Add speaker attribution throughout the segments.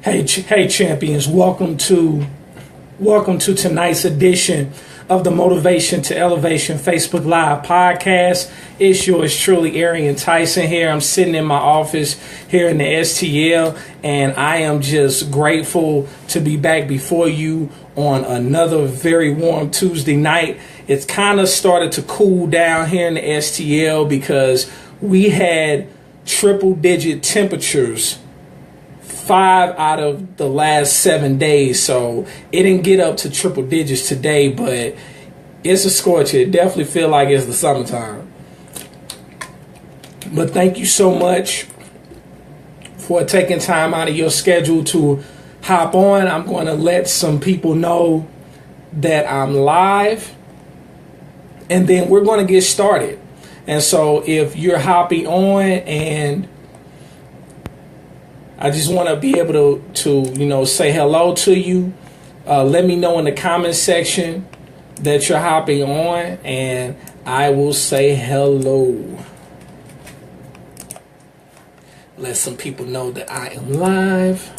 Speaker 1: Hey, champions! Welcome to tonight's edition of the Motivation to Elevation Facebook Live podcast. It's yours truly, Arian Tyson here. I'm sitting in my office here in the STL, and I am just grateful to be back before you on another very warm Tuesday night. It's kind of started to cool down here in the STL because we had triple-digit temperatures 5 out of the last 7 days, so it didn't get up to triple digits today, but it's a scorcher. It definitely feel like it's the summertime. But thank you so much for taking time out of your schedule to hop on. I'm going to let some people know that I'm live, and then we're going to get started. And so if you're hopping on, and I just want to be able to say hello to you. Let me know in the comment section that you're hopping on, and I will say hello. Let some people know that I am live.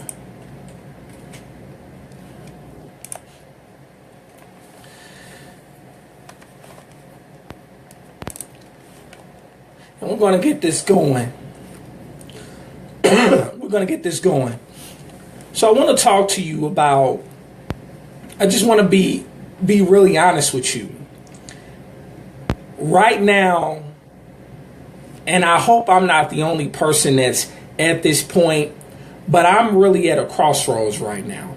Speaker 1: And we're going to get this going. So I want to talk to you about, I just want to be really honest with you. Right now, and I hope I'm not the only person that's at this point, but I'm really at a crossroads right now.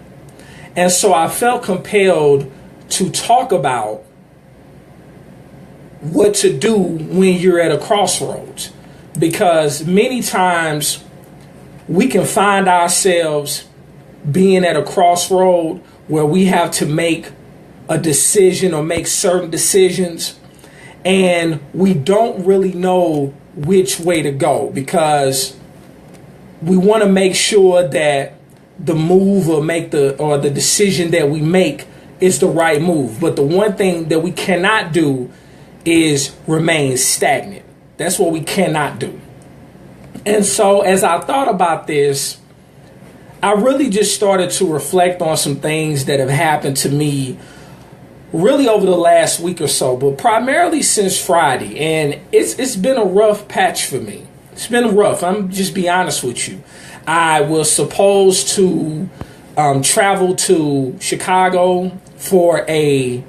Speaker 1: And so I felt compelled to talk about what to do when you're at a crossroads. Because many times we can find ourselves being at a crossroad where we have to make a decision or make certain decisions, and we don't really know which way to go because we want to make sure that the move or the decision that we make is the right move. But the one thing that we cannot do is remain stagnant. That's what we cannot do. And so as I thought about this, I really just started to reflect on some things that have happened to me really over the last week or so, but primarily since Friday. And it's been a rough patch for me. It's been rough. I'm just be honest with you. I was supposed to travel to Chicago for a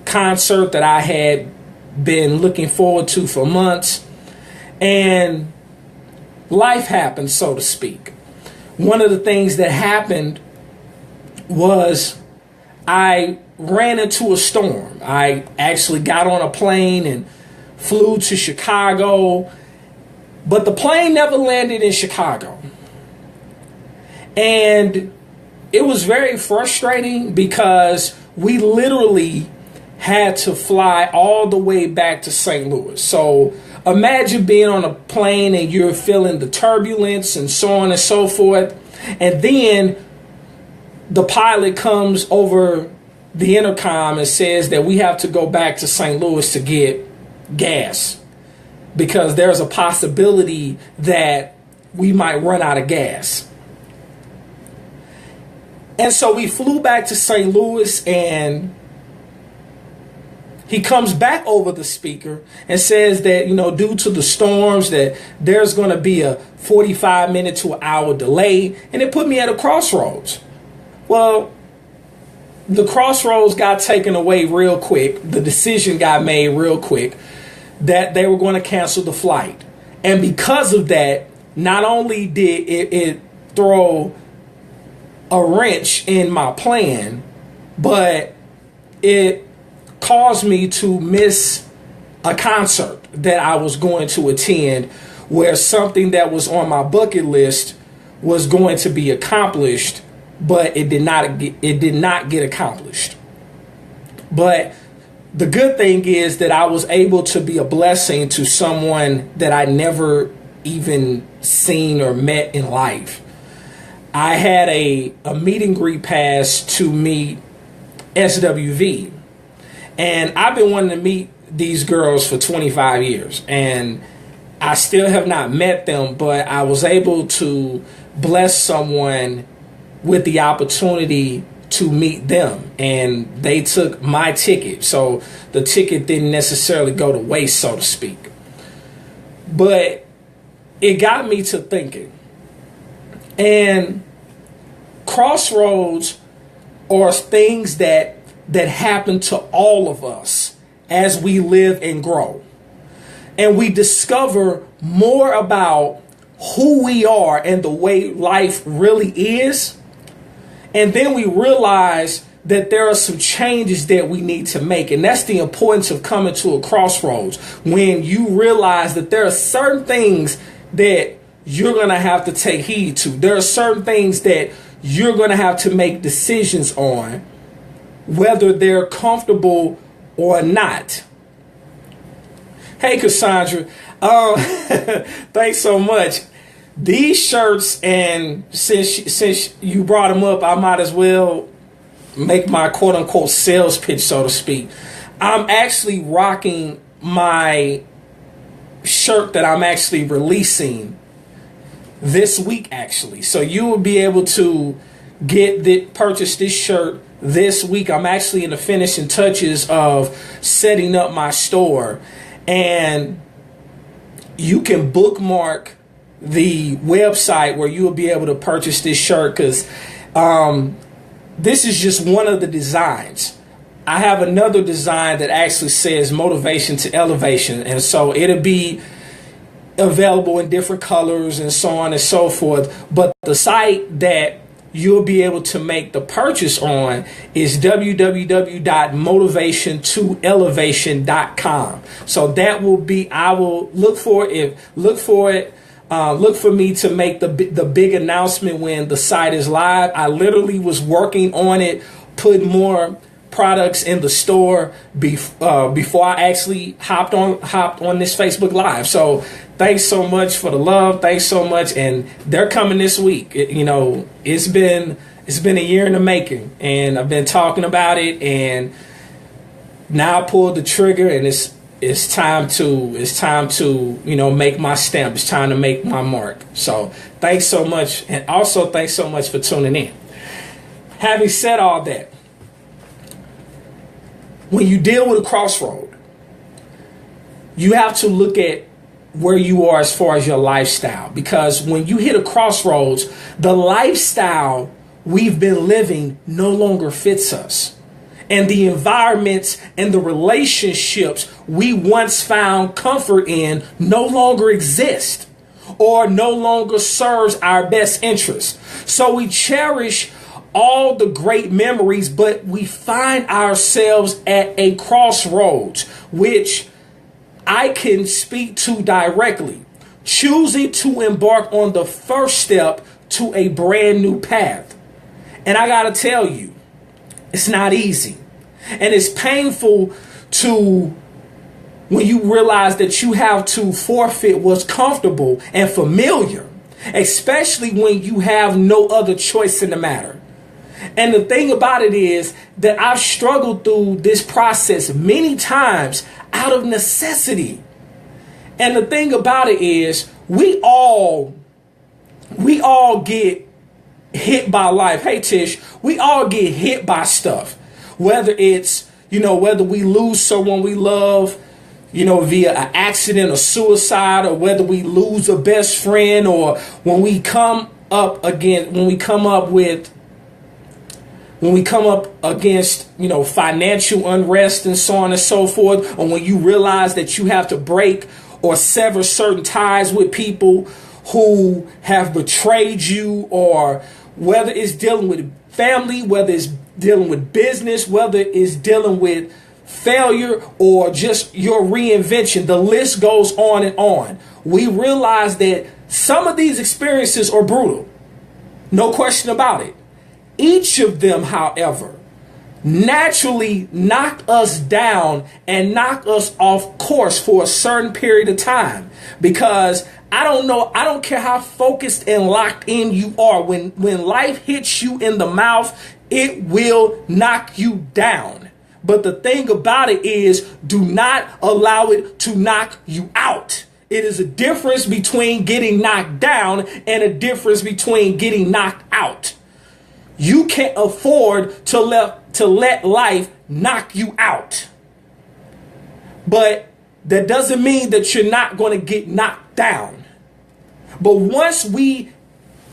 Speaker 1: concert that I had been looking forward to for months. And life happened, so to speak. One of the things that happened was I ran into a storm. I actually got on a plane and flew to Chicago, but the plane never landed in Chicago. And it was very frustrating because we literally had to fly all the way back to St. Louis. So imagine being on a plane and you're feeling the turbulence and so on and so forth. And then the pilot comes over the intercom and says that we have to go back to St. Louis to get gas because there's a possibility that we might run out of gas. And so we flew back to St. Louis, and he comes back over the speaker and says that, due to the storms, that there's going to be a 45-minute to an hour delay. And it put me at a crossroads. Well, the crossroads got taken away real quick. The decision got made real quick that they were going to cancel the flight. And because of that, not only did it throw a wrench in my plan, but it caused me to miss a concert that I was going to attend, where something that was on my bucket list was going to be accomplished, but it did not get accomplished. But the good thing is that I was able to be a blessing to someone that I never even seen or met in life. I had a meet and greet pass to meet SWV. And I've been wanting to meet these girls for 25 years. And I still have not met them, but I was able to bless someone with the opportunity to meet them, and they took my ticket. So the ticket didn't necessarily go to waste, so to speak. But it got me to thinking. And crossroads are things that happen to all of us as we live and grow. And we discover more about who we are and the way life really is. And then we realize that there are some changes that we need to make. And that's the importance of coming to a crossroads, when you realize that there are certain things that you're going to have to take heed to. There are certain things that you're going to have to make decisions on, whether they're comfortable or not. Hey, Cassandra, thanks so much. These shirts, and since you brought them up, I might as well make my quote unquote sales pitch, so to speak. I'm actually rocking my shirt that I'm actually releasing this week, actually. So you will be able to purchase this shirt this week. I'm actually in the finishing touches of setting up my store, and you can bookmark the website where you will be able to purchase this shirt, because this is just one of the designs. I have another design that actually says motivation to elevation, and so it'll be available in different colors and so on and so forth. But the site that you'll be able to make the purchase on is www.motivationtoelevation.com. So that will be, I will look for me to make the big announcement when the site is live. I literally was working on it, putting more products in the store before I actually hopped on this Facebook Live. So thanks so much for the love. Thanks so much. And they're coming this week. It's been a year in the making, and I've been talking about it, and now I pulled the trigger, and it's time to make my stamp. It's time to make my mark. So thanks so much. And also thanks so much for tuning in. Having said all that, when you deal with a crossroad, you have to look at where you are as far as your lifestyle. Because when you hit a crossroads, the lifestyle we've been living no longer fits us. And the environments and the relationships we once found comfort in no longer exist, or no longer serves our best interest. So we cherish all the great memories, but we find ourselves at a crossroads, which I can speak to directly. Choosing to embark on the first step to a brand new path. And I gotta tell you, it's not easy. And it's painful when you realize that you have to forfeit what's comfortable and familiar, especially when you have no other choice in the matter. And the thing about it is that I've struggled through this process many times out of necessity. And the thing about it is we all get hit by life. Hey, Tish, we all get hit by stuff. Whether it's, whether we lose someone we love, via an accident or suicide, or whether we lose a best friend, or when we come up against, financial unrest and so on and so forth, or when you realize that you have to break or sever certain ties with people who have betrayed you, or whether it's dealing with family, whether it's dealing with business, whether it's dealing with failure or just your reinvention, the list goes on and on. We realize that some of these experiences are brutal. No question about it. Each of them, however, naturally knock us down and knock us off course for a certain period of time. Because I don't care how focused and locked in you are. When life hits you in the mouth, it will knock you down. But the thing about it is, do not allow it to knock you out. It is a difference between getting knocked down and a difference between getting knocked out. You can't afford to let life knock you out. But that doesn't mean that you're not going to get knocked down. But once we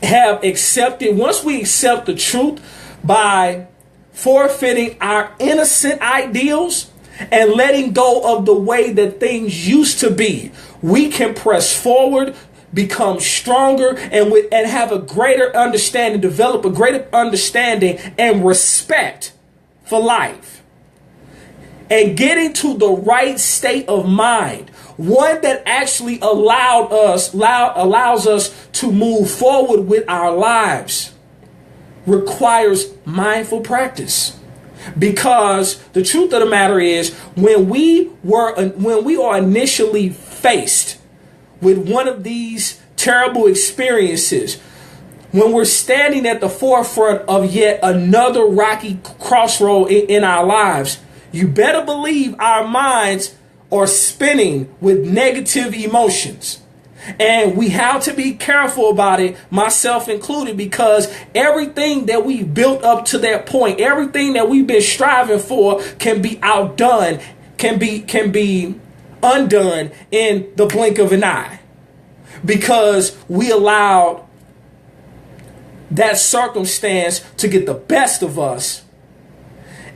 Speaker 1: accept the truth by forfeiting our innocent ideals and letting go of the way that things used to be, we can press forward, become stronger, and have a greater understanding, develop a greater understanding and respect for life. And getting to the right state of mind, one that actually allows us to move forward with our lives, requires mindful practice. Because the truth of the matter is, when we are initially faced with one of these terrible experiences, when we're standing at the forefront of yet another rocky crossroad in our lives, you better believe our minds are spinning with negative emotions. And we have to be careful about it, myself included, because everything that we built up to that point, everything that we've been striving for can be outdone, can be undone in the blink of an eye. Because we allowed that circumstance to get the best of us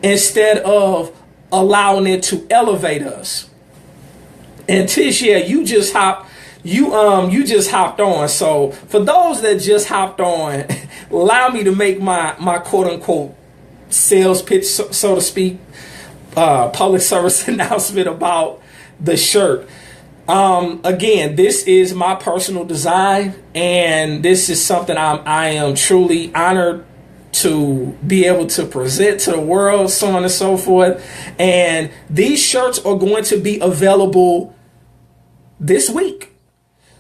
Speaker 1: instead of allowing it to elevate us. And Tish, yeah, you just hopped on. So for those that just hopped on, allow me to make my quote unquote sales pitch, so to speak, public service announcement about the shirt. Again, this is my personal design, and this is something I am truly honored to be able to present to the world, so on and so forth. And these shirts are going to be available this week,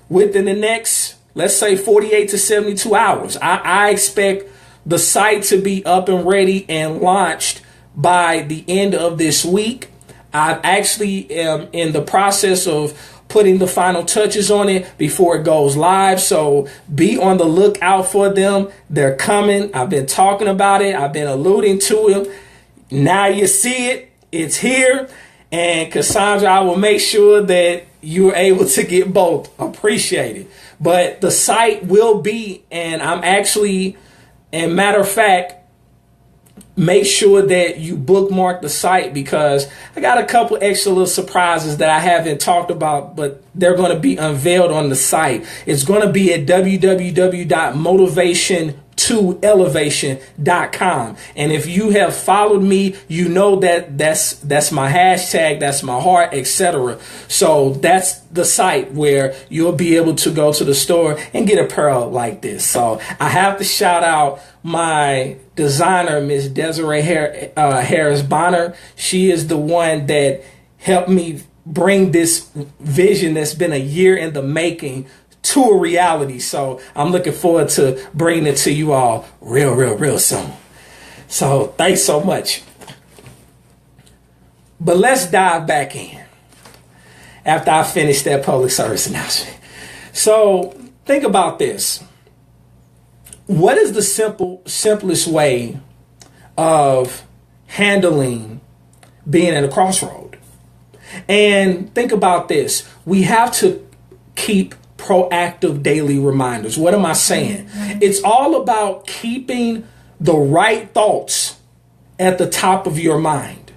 Speaker 1: within the next, let's say, 48 to 72 hours. I expect the site to be up and ready and launched by the end of this week. I actually am in the process of putting the final touches on it before it goes live. So be on the lookout for them. They're coming. I've been talking about it. I've been alluding to them. Now you see it. It's here. And Cassandra, I will make sure that you're able to get both. Appreciate it. But the site will be, and I'm actually, and matter of fact, make sure that you bookmark the site, because I got a couple extra little surprises that I haven't talked about, but they're going to be unveiled on the site. It's going to be at www.motivation2elevation.com. And if you have followed me, you know that that's my hashtag, that's my heart, etc. So that's the site where you'll be able to go to the store and get apparel like this. So I have to shout out my designer, Miss Desiree Harris Bonner. She is the one that helped me bring this vision that's been a year in the making to a reality. So I'm looking forward to bringing it to you all real soon. So thanks so much. But let's dive back in after I finish that public service announcement. So think about this. What is the simplest way of handling being at a crossroad? And think about this. We have to keep proactive daily reminders. What am I saying? It's all about keeping the right thoughts at the top of your mind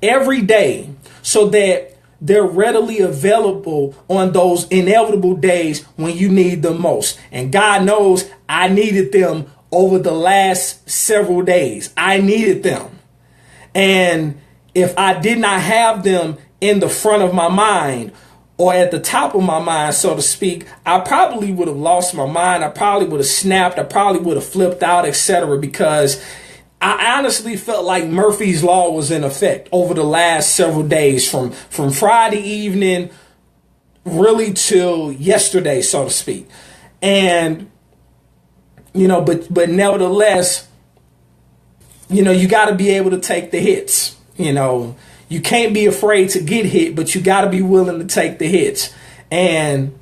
Speaker 1: every day, so that they're readily available on those inevitable days when you need them most. And God knows I needed them over the last several days. I needed them. And if I did not have them in the front of my mind, or at the top of my mind, so to speak, I probably would have lost my mind. I probably would have snapped. I probably would have flipped out, etc. Because I honestly felt like Murphy's Law was in effect over the last several days, from Friday evening really till yesterday, so to speak. And, but nevertheless, you got to be able to take the hits. You can't be afraid to get hit, but you got to be willing to take the hits. And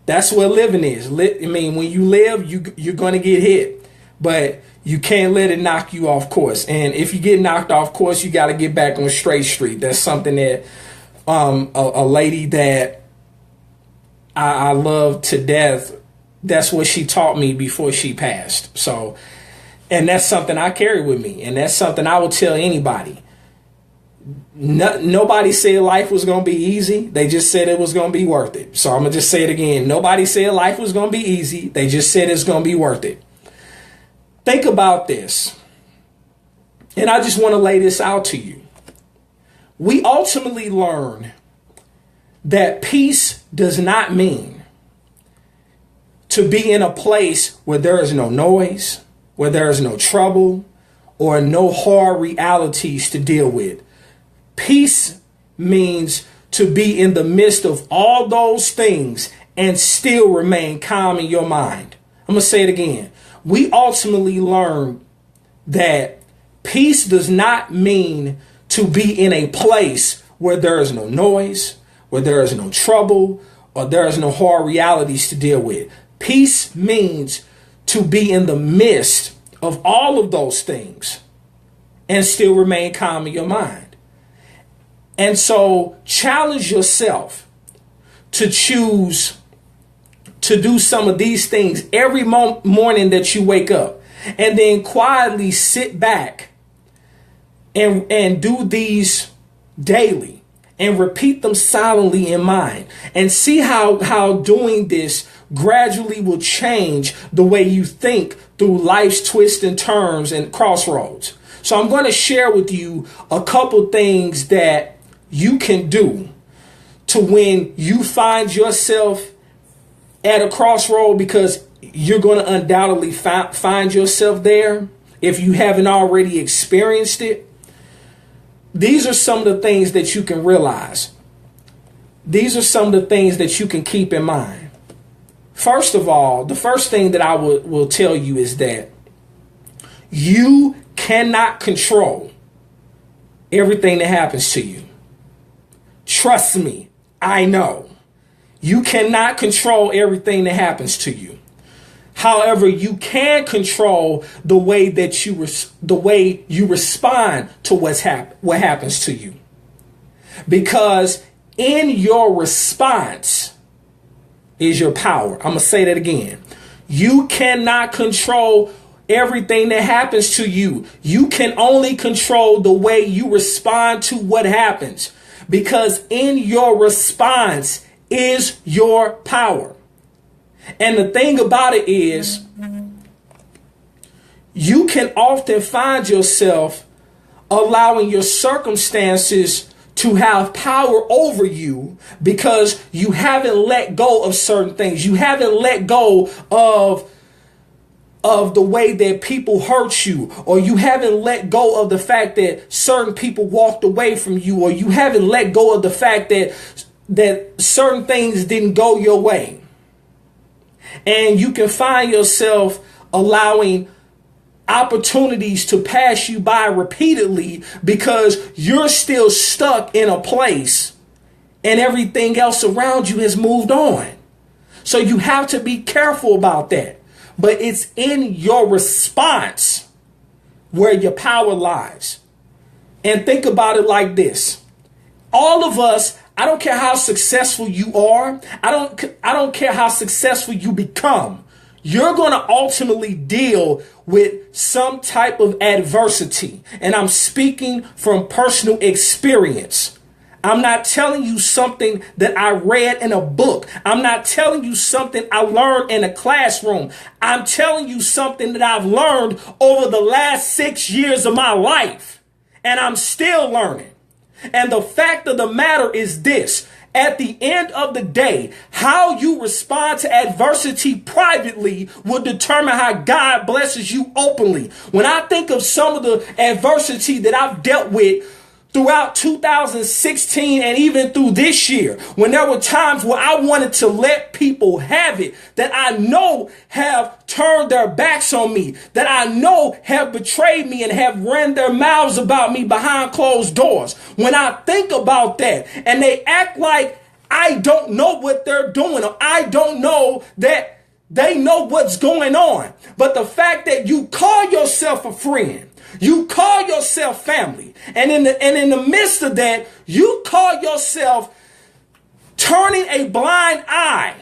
Speaker 1: that's what living is. When you live, you're going to get hit. but you can't let it knock you off course. And if you get knocked off course, you got to get back on straight street. That's something that a lady that I love to death, that's what she taught me before she passed. So, and that's something I carry with me. And that's something I would tell anybody. Nobody said life was going to be easy. They just said it was going to be worth it. So I'm going to just say it again. Nobody said life was going to be easy. They just said it's going to be worth it. Think about this. And I just want to lay this out to you. We ultimately learn that peace does not mean to be in a place where there is no noise, where there is no trouble, or no hard realities to deal with. Peace means to be in the midst of all those things and still remain calm in your mind. I'm going to say it again. We ultimately learn that peace does not mean to be in a place where there is no noise, where there is no trouble, or there is no hard realities to deal with. Peace means to be in the midst of all of those things and still remain calm in your mind. And so challenge yourself to choose to do some of these things every morning that you wake up, and then quietly sit back and do these daily and repeat them silently in mind, and see how doing this gradually will change the way you think through life's twists and turns and crossroads. So I'm going to share with you a couple things that you can do to when you find yourself at a crossroad, because you're going to undoubtedly find yourself there if you haven't already experienced it. These are some of the things that you can realize. These are some of the things that you can keep in mind. First of all, the first thing that I will tell you is that you cannot control everything that happens to you. Trust me, I know. You cannot control everything that happens to you. However, you can control the way that you respond to what happens to you. Because in your response is your power. I'm going to say that again. You cannot control everything that happens to you. You can only control the way you respond to what happens. Because in your response is your power. And the thing about it is, you can often find yourself allowing your circumstances to have power over you because you haven't let go of certain things. You haven't let go of the way that people hurt you, or you haven't let go of the fact that certain people walked away from you, or you haven't let go of the fact that certain things didn't go your way. And you can find yourself allowing opportunities to pass you by repeatedly because you're still stuck in a place and everything else around you has moved on. So you have to be careful about that. But it's in your response where your power lies. And think about it like this. All of us, I don't care how successful you are. I don't care how successful you become. You're going to ultimately deal with some type of adversity. And I'm speaking from personal experience. I'm not telling you something that I read in a book. I'm not telling you something I learned in a classroom. I'm telling you something that I've learned over the last 6 years of my life. And I'm still learning. And the fact of the matter is this. At the end of the day, how you respond to adversity privately will determine how God blesses you openly. When I think of some of the adversity that I've dealt with throughout 2016 and even through this year, when there were times where I wanted to let people have it that I know have turned their backs on me, that I know have betrayed me and have ran their mouths about me behind closed doors. When I think about that and they act like I don't know what they're doing, or I don't know that They know what's going on. But the fact that you call yourself a friend, you call yourself family, and in the midst of that, you call yourself turning a blind eye.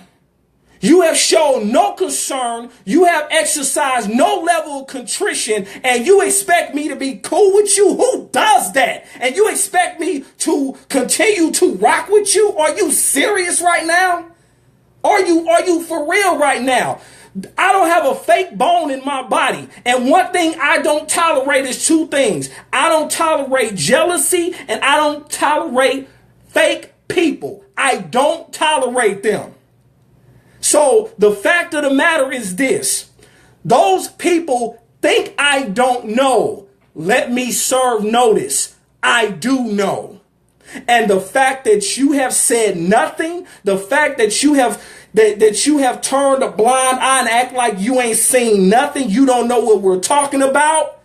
Speaker 1: You have shown no concern. You have exercised no level of contrition, and you expect me to be cool with you? Who does that? And you expect me to continue to rock with you? Are you serious right now? Are you for real right now? I don't have a fake bone in my body. And one thing I don't tolerate is two things. I don't tolerate jealousy, and I don't tolerate fake people. I don't tolerate them. So the fact of the matter is this: those people think I don't know. Let me serve notice. I do know. And the fact that you have said nothing, the fact that you have turned a blind eye and act like you ain't seen nothing, you don't know what we're talking about,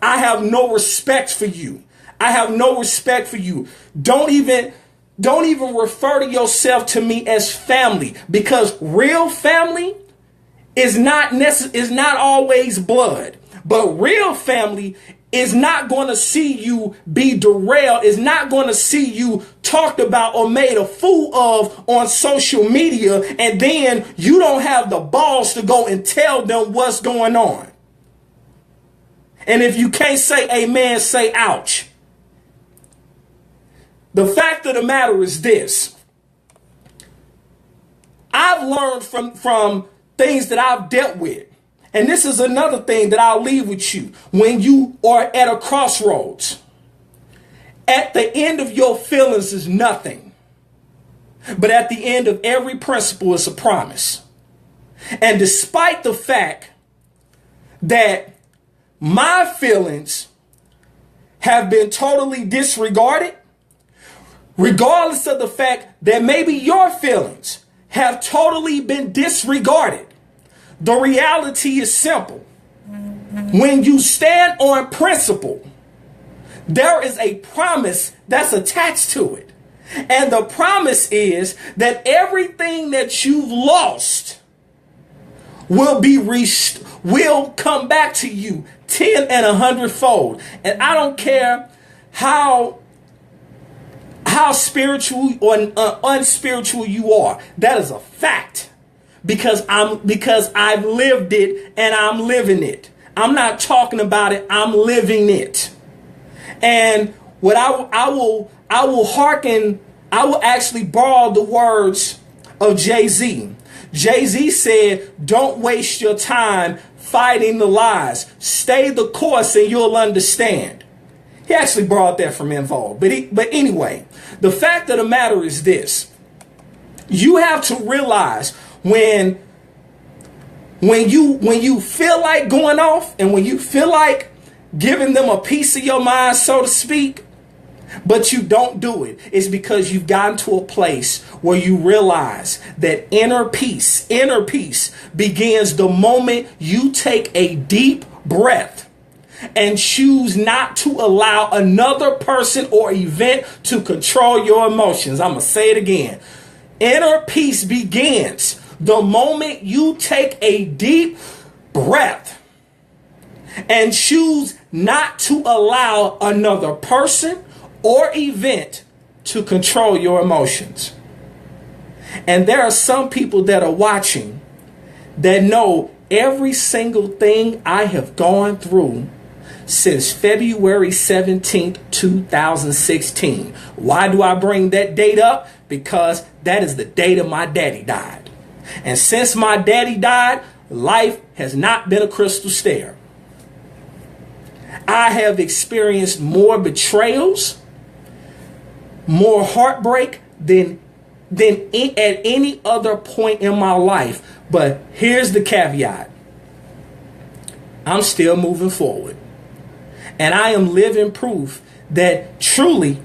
Speaker 1: I have no respect for you. I have no respect for you. Don't even refer to yourself to me as family, because real family is not always blood, but real family is not going to see you be derailed, is not going to see you talked about or made a fool of on social media, and then you don't have the balls to go and tell them what's going on. And if you can't say amen, say ouch. The fact of the matter is this: I've learned from things that I've dealt with. And this is another thing that I'll leave with you. When you are at a crossroads, at the end of your feelings is nothing. But at the end of every principle is a promise. And despite the fact that my feelings have been totally disregarded, regardless of the fact that maybe your feelings have totally been disregarded, the reality is simple. When you stand on principle, there is a promise that's attached to it. And the promise is that everything that you've lost will come back to you 10 and 100-fold. And I don't care how spiritual or unspiritual you are. That is a fact. Because I've lived it and I'm living it. I'm not talking about it, I'm living it. And what I will actually borrow the words of Jay-Z. Jay-Z said, "Don't waste your time fighting the lies. Stay the course and you'll understand." He actually borrowed that from Involved. But anyway, the fact of the matter is this: you have to realize when you feel like going off, and when you feel like giving them a piece of your mind, so to speak, but you don't do it, it's because you've gotten to a place where you realize that inner peace begins the moment you take a deep breath and choose not to allow another person or event to control your emotions. I'm going to say it again. Inner peace begins the moment you take a deep breath and choose not to allow another person or event to control your emotions. And there are some people that are watching that know every single thing I have gone through since February 17th, 2016. Why do I bring that date up? Because that is the date of my daddy died. And since my daddy died, life has not been a crystal stair. I have experienced more betrayals, more heartbreak than at any other point in my life. But here's the caveat: I'm still moving forward. And I am living proof that truly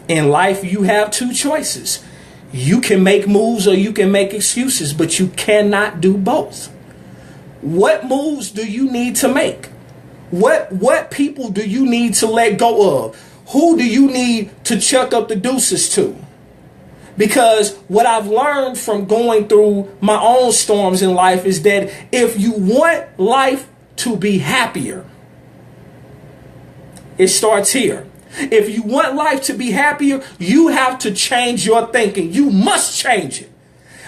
Speaker 1: in life you have two choices. You can make moves or you can make excuses, but you cannot do both. What moves do you need to make? What people do you need to let go of? Who do you need to chuck up the deuces to? Because what I've learned from going through my own storms in life is that if you want life to be happier, it starts here. If you want life to be happier, you have to change your thinking. You must change it.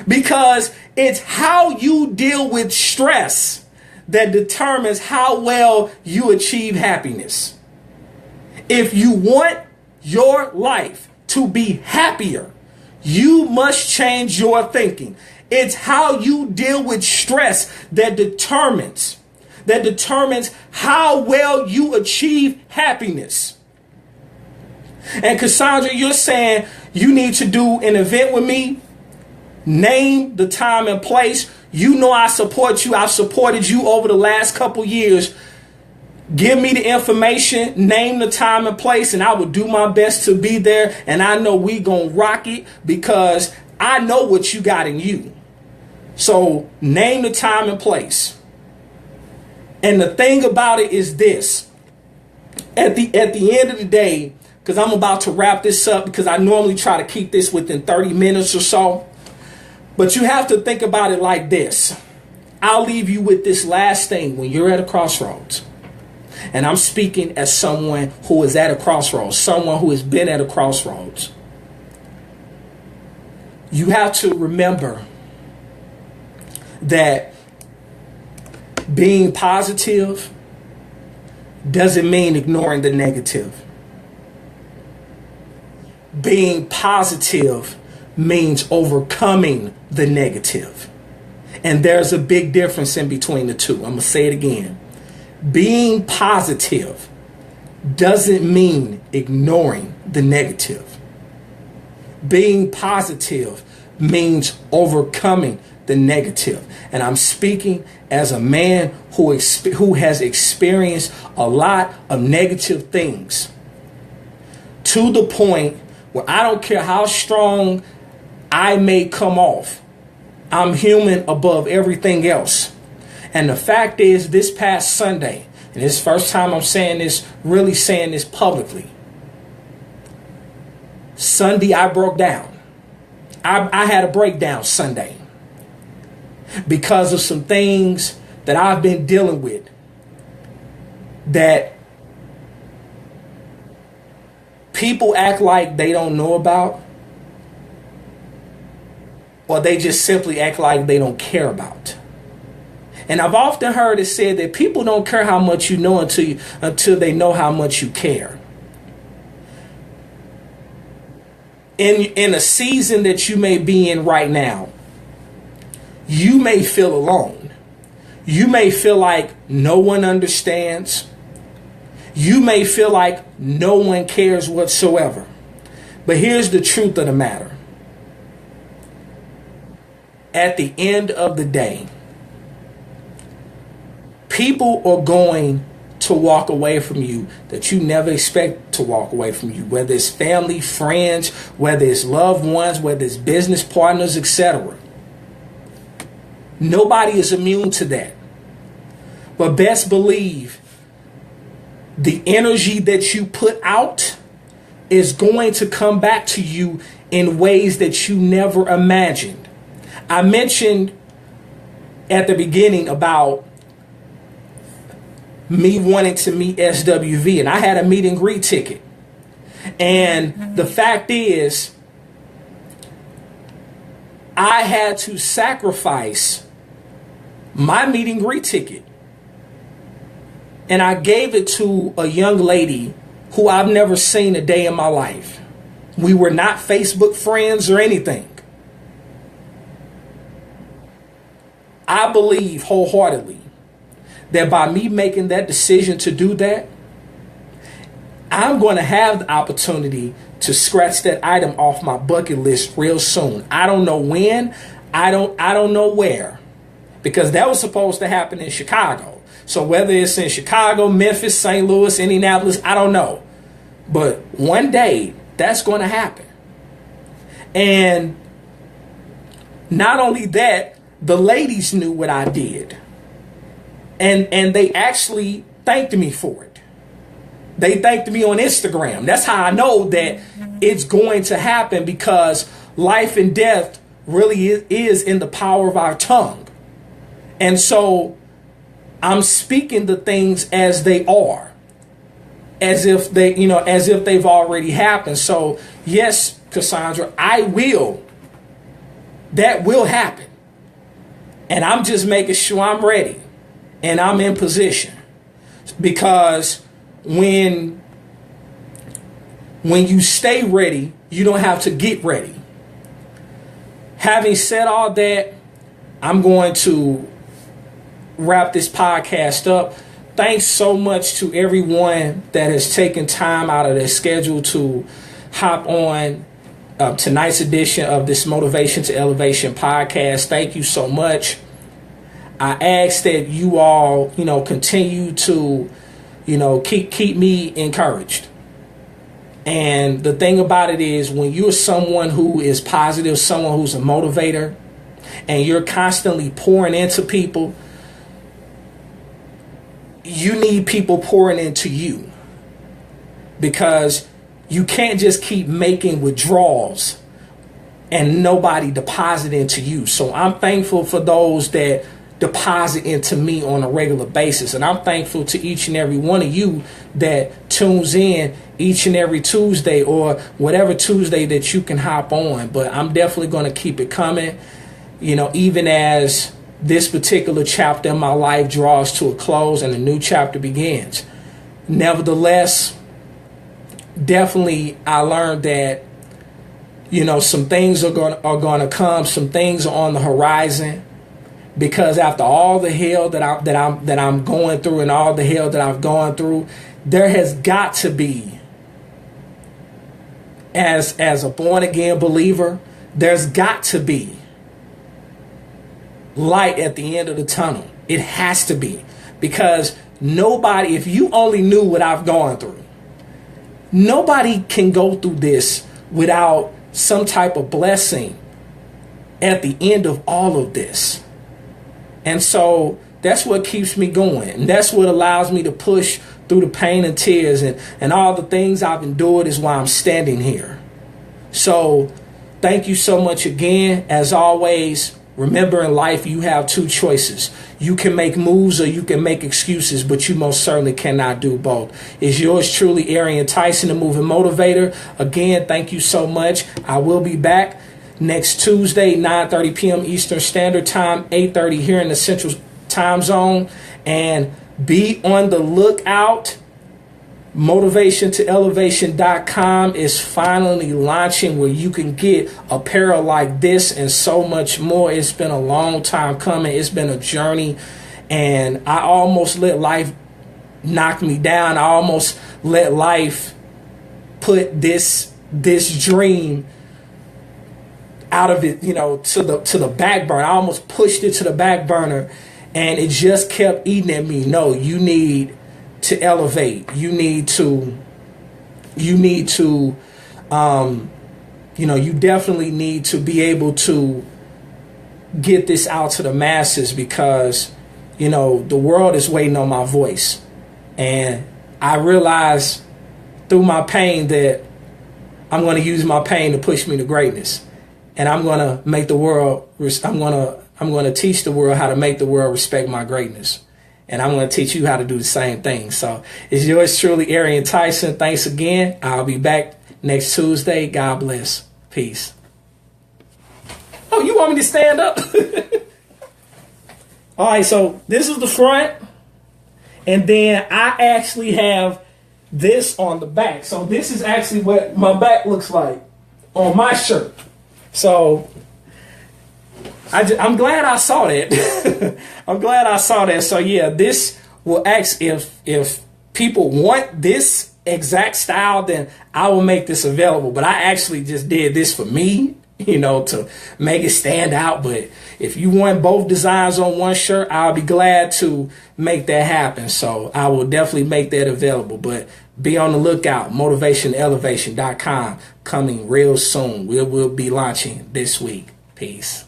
Speaker 1: Because it's how you deal with stress that determines how well you achieve happiness. If you want your life to be happier, you must change your thinking. It's how you deal with stress that determines how well you achieve happiness. And Cassandra, you're saying you need to do an event with me. Name the time and place. You know I support you. I've supported you over the last couple years. Give me the information, name the time and place, and I will do my best to be there. And I know we gonna rock it because I know what you got in you. So name the time and place. And the thing about it is this. At the end of the day, because I'm about to wrap this up because I normally try to keep this within 30 minutes or so. But you have to think about it like this. I'll leave you with this last thing when you're at a crossroads. And I'm speaking as someone who is at a crossroads, someone who has been at a crossroads. You have to remember that being positive doesn't mean ignoring the negative. Being positive means overcoming the negative. And there's a big difference in between the two. I'm going to say it again. Being positive doesn't mean ignoring the negative. Being positive means overcoming the negative. And I'm speaking as a man who has experienced a lot of negative things, to the point where I don't care how strong I may come off, I'm human above everything else. And the fact is, this past Sunday, and it's the first time I'm saying this, really saying this publicly, Sunday I broke down. I had a breakdown Sunday because of some things that I've been dealing with that people act like they don't know about, or they just simply act like they don't care about. And I've often heard it said that people don't care how much you know until they know how much you care. In a season that you may be in right now, you may feel alone. You may feel like no one understands. You may feel like no one cares whatsoever. But here's the truth of the matter. At the end of the day, people are going to walk away from you that you never expect to walk away from you, whether it's family, friends, whether it's loved ones, whether it's business partners, etc. Nobody is immune to that. But best believe the energy that you put out is going to come back to you in ways that you never imagined. I mentioned at the beginning about me wanting to meet SWV, and I had a meet and greet ticket. And the fact is, I had to sacrifice my meet and greet ticket. And I gave it to a young lady who I've never seen a day in my life. We were not Facebook friends or anything. I believe wholeheartedly that by me making that decision to do that, I'm going to have the opportunity to scratch that item off my bucket list real soon. I don't know when, I don't know where, because that was supposed to happen in Chicago. So whether it's in Chicago, Memphis, St. Louis, Indianapolis, I don't know. But one day that's going to happen. And not only that, the ladies knew what I did. And they actually thanked me for it. They thanked me on Instagram. That's how I know that it's going to happen, because life and death really is in the power of our tongue. And so I'm speaking the things as they are, as if they've already happened. So yes, Cassandra, that will happen. And I'm just making sure I'm ready and I'm in position, because when you stay ready, you don't have to get ready. Having said all that, I'm going to wrap this podcast up. Thanks so much to everyone that has taken time out of their schedule to hop on tonight's edition of this Motivation to Elevation podcast. Thank you so much. I ask that you all, continue to, keep me encouraged. And the thing about it is, when you're someone who is positive, someone who's a motivator, and you're constantly pouring into people, you need people pouring into you, because you can't just keep making withdrawals and nobody deposit into you. So I'm thankful for those that deposit into me on a regular basis. And I'm thankful to each and every one of you that tunes in each and every Tuesday, or whatever Tuesday that you can hop on. But I'm definitely going to keep it coming, even as this particular chapter in my life draws to a close and a new chapter begins. Nevertheless, definitely I learned that, some things are going to come, some things are on the horizon, because after all the hell that I'm going through and all the hell that I've gone through, there has got to be, as a born again believer, there's got to be light at the end of the tunnel. It has to be, because nobody, if you only knew what I've gone through, nobody can go through this without some type of blessing at the end of all of this. And so that's what keeps me going. And that's what allows me to push through the pain and tears and all the things I've endured is why I'm standing here. So thank you so much again. As always, remember, in life, you have two choices. You can make moves or you can make excuses, but you most certainly cannot do both. It's yours truly, Arian Tyson, the Moving Motivator. Again, thank you so much. I will be back next Tuesday, 9:30 p.m. Eastern Standard Time, 8:30 here in the Central Time Zone. And be on the lookout. MotivationToElevation.com is finally launching, where you can get apparel like this and so much more. It's been a long time coming. It's been a journey, and I almost let life knock me down. I almost let life put this dream out of it, to the back burner. I almost pushed it to the back burner, and it just kept eating at me. No, you need to elevate. You definitely need to be able to get this out to the masses, because, the world is waiting on my voice. And I realize through my pain that I'm going to use my pain to push me to greatness. And I'm going to make the world, I'm going to teach the world how to make the world respect my greatness. And I'm going to teach you how to do the same thing. So it's yours truly, Arian Tyson. Thanks again. I'll be back next Tuesday. God bless. Peace. Oh, you want me to stand up? All right, so this is the front. And then I actually have this on the back. So this is actually what my back looks like on my shirt. So I'm glad I saw that. I'm glad I saw that. So yeah, this will ask if people want this exact style, then I will make this available. But I actually just did this for me, to make it stand out. But if you want both designs on one shirt, I'll be glad to make that happen. So I will definitely make that available. But be on the lookout. MotivationElevation.com coming real soon. We'll be launching this week. Peace.